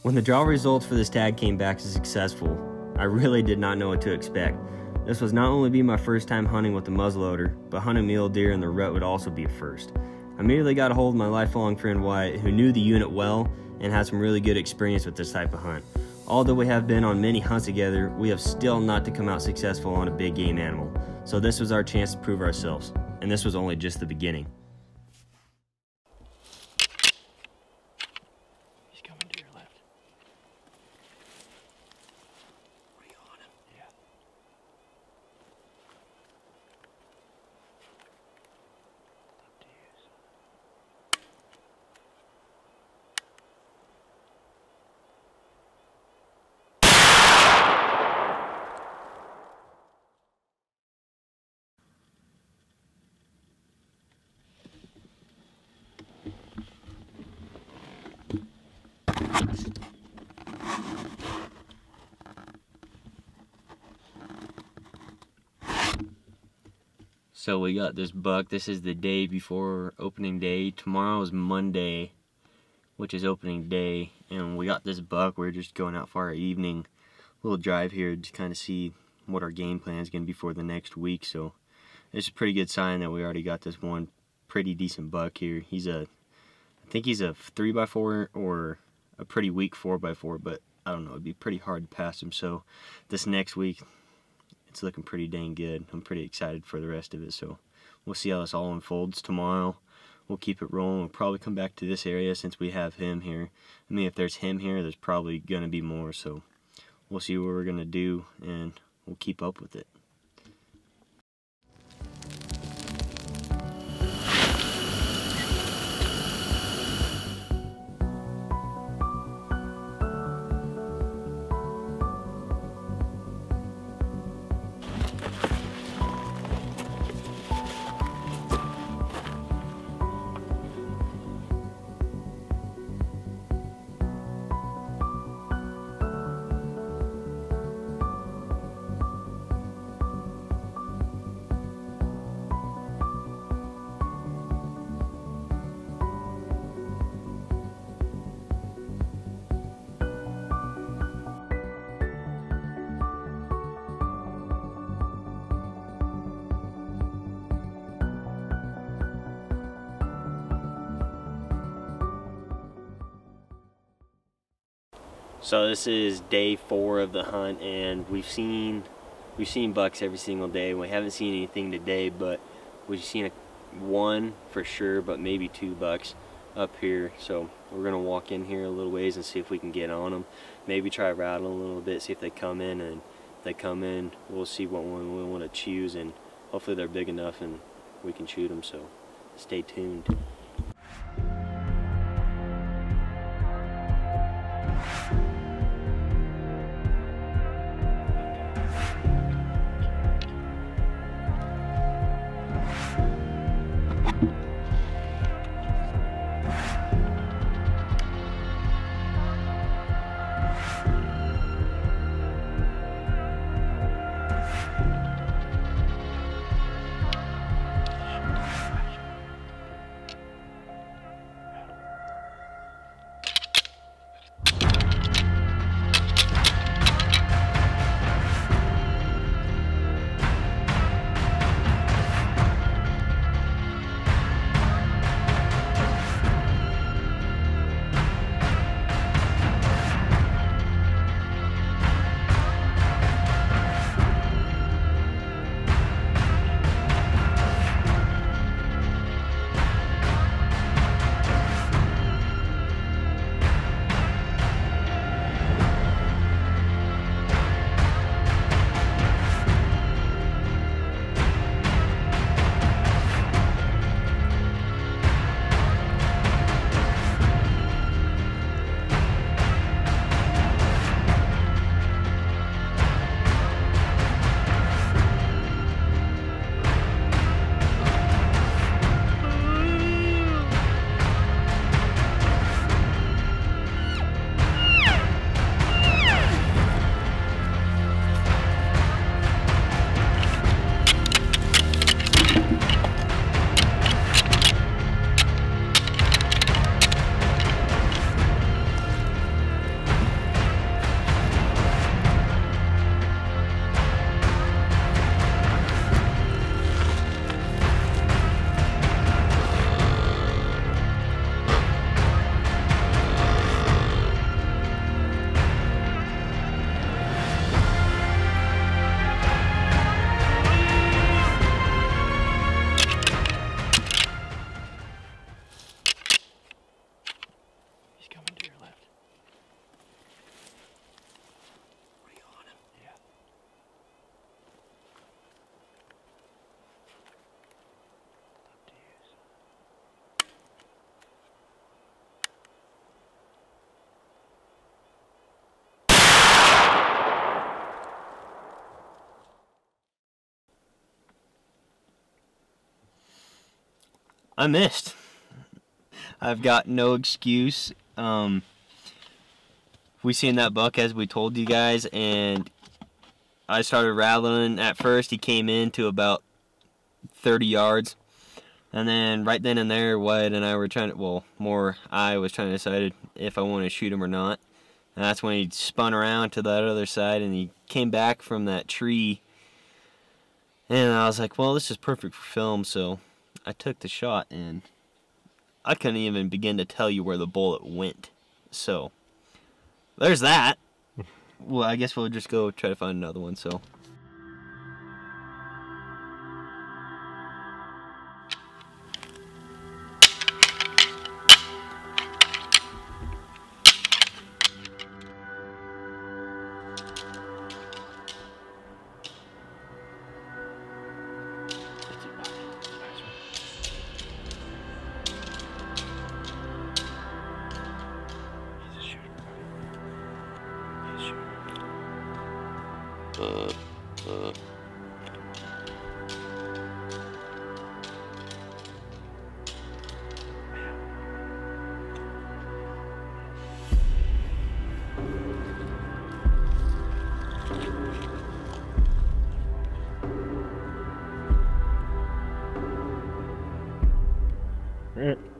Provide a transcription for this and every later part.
When the draw results for this tag came back as successful, I really did not know what to expect. This was not only be my first time hunting with the muzzleloader, but hunting mule deer in the rut would also be a first. I immediately got a hold of my lifelong friend Wyatt, who knew the unit well and had some really good experience with this type of hunt. Although we have been on many hunts together, we have still not to come out successful on a big game animal. So this was our chance to prove ourselves, and this was only just the beginning. He's coming to your left. Are you on him? Yeah. Up to you, son. So we got this buck. This is the day before opening day. Tomorrow is Monday, which is opening day, and we got this buck. We're just going out for our evening little drive here to kind of see what our game plan is going to be for the next week. So it's a pretty good sign that we already got this one pretty decent buck here. I think he's a 3x4 or a pretty weak 4x4, but I don't know, it'd be pretty hard to pass him. So this next week, it's looking pretty dang good. I'm pretty excited for the rest of it, so we'll see how this all unfolds tomorrow. We'll keep it rolling. We'll probably come back to this area since we have him here. I mean, if there's him here, there's probably going to be more, so we'll see what we're going to do, and we'll keep up with it. So this is day 4 of the hunt, and we've seen bucks every single day. We haven't seen anything today, but we've seen one for sure, but maybe 2 bucks up here. So we're gonna walk in here a little ways and see if we can get on them. Maybe try rattle a little bit, see if they come in, and if they come in, we'll see what one we want to choose, and hopefully they're big enough and we can shoot them. So stay tuned. I missed. I've got no excuse. We seen that buck as we told you guys, and I started rattling. At first, he came in to about 30 yards, and then right then and there, Wyatt and I were trying to, well, more I was trying to decide if I wanted to shoot him or not. And that's when he spun around to that other side, and he came back from that tree. And I was like, well, this is perfect for film, so I took the shot, and I couldn't even begin to tell you where the bullet went. So, there's that. Well, I guess we'll just go try to find another one, so.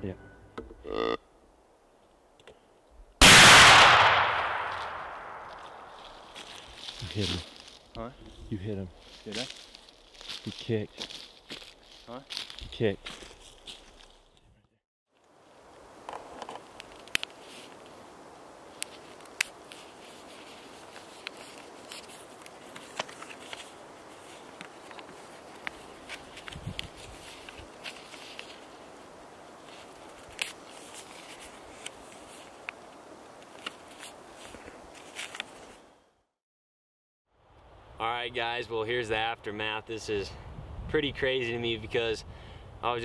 Yeah. You hit him. Huh? You hit him. Did I? He kicked. Huh? He kicked. Alright guys, well here's the aftermath. This is pretty crazy to me because I was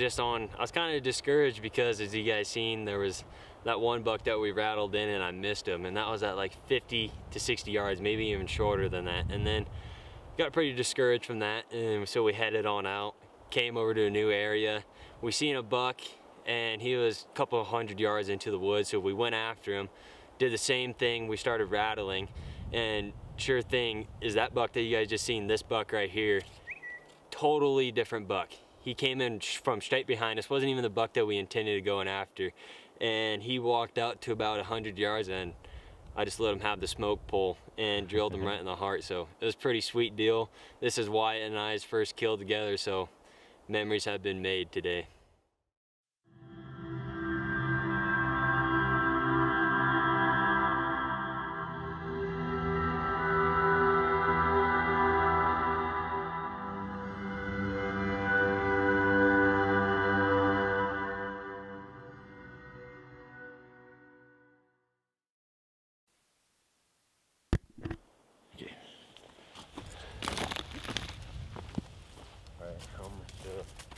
kind of discouraged because, as you guys seen, there was that one buck that we rattled in and I missed him, and that was at like 50 to 60 yards, maybe even shorter than that. And then got pretty discouraged from that, and so we headed on out, came over to a new area. We seen a buck and he was a couple hundred yards into the woods, so we went after him, did the same thing. We started rattling, and sure thing is that buck that you guys just seen, this buck right here, totally different buck. He came in from straight behind us, wasn't even the buck that we intended going after, and he walked out to about 100 yards, and I just let him have the smoke pole and drilled him right in the heart. So it was a pretty sweet deal. This is Wyatt and I's first kill together, so memories have been made today.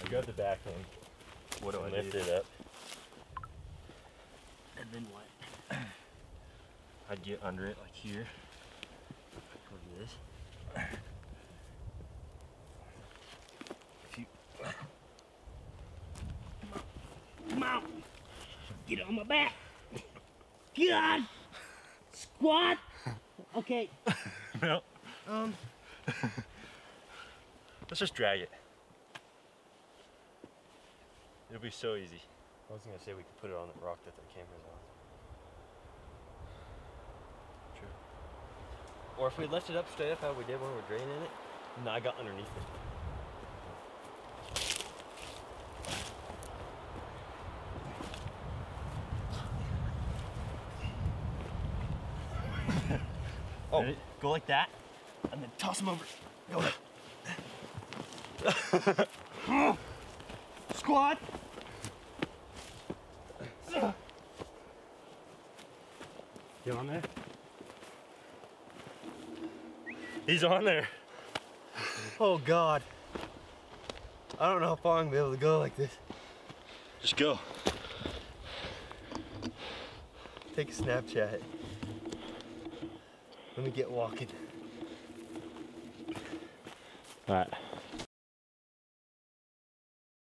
I got the back end. What do I lift do? it up. And then what? I'd get under it like here. Like this? If you come out, get on my back. God, squat. Okay. No. Let's just drag it. It'll be so easy. I was gonna say we could put it on the rock that the camera's on. True. Or if we left it up straight up how we did when we were draining it, and I got underneath it. Oh, ready? go like that, and then toss them over. Go ahead. Squat. Get on there. He's on there. Oh God. I don't know how far I'm gonna be able to go like this. Just go. Take a Snapchat. Let me get walking. All right.